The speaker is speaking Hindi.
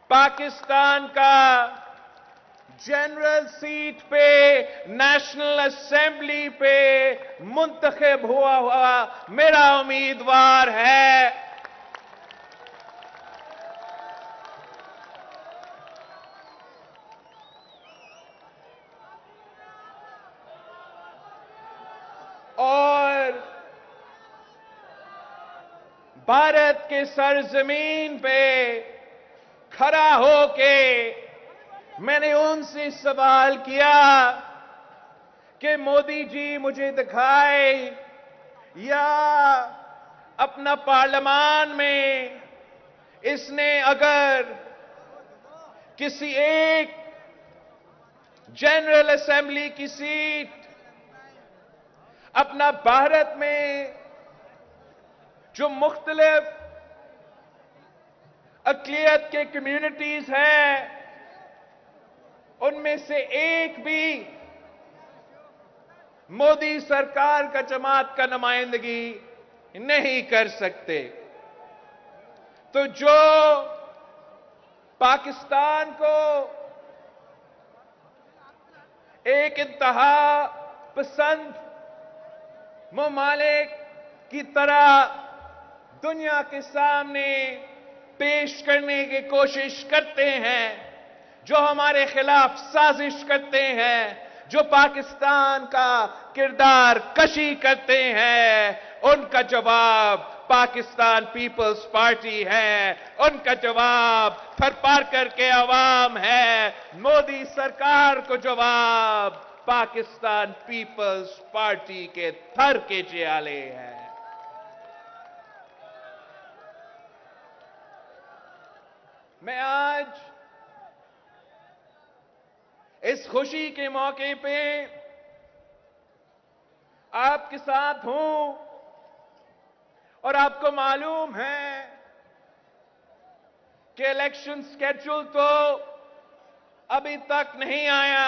पाकिस्तान का जनरल सीट पे, नेशनल असेंबली पे मुंतखब हुआ मेरा उम्मीदवार है। और भारत के सरजमीन पे खड़ा होके मैंने उनसे सवाल किया कि मोदी जी मुझे दिखाए या अपना पार्लियामान में इसने अगर किसी एक जनरल असेंबली की सीट अपना भारत में जो मुख्तलिफ अक़लियत के कम्युनिटीज हैं उनमें से एक भी मोदी सरकार का जमात का नुमाइंदगी नहीं कर सकते, तो जो पाकिस्तान को एक इंतहा पसंद ममालिक की तरह दुनिया के सामने पेश करने की कोशिश करते हैं, जो हमारे खिलाफ साजिश करते हैं, जो पाकिस्तान का किरदार कशी करते हैं, उनका जवाब पाकिस्तान पीपल्स पार्टी है। उनका जवाब थरपारकर के अवाम है। मोदी सरकार को जवाब पाकिस्तान पीपल्स पार्टी के थर के जियाले हैं। मैं आज इस खुशी के मौके पे आपके साथ हूं और आपको मालूम है कि इलेक्शन स्केड्यूल तो अभी तक नहीं आया,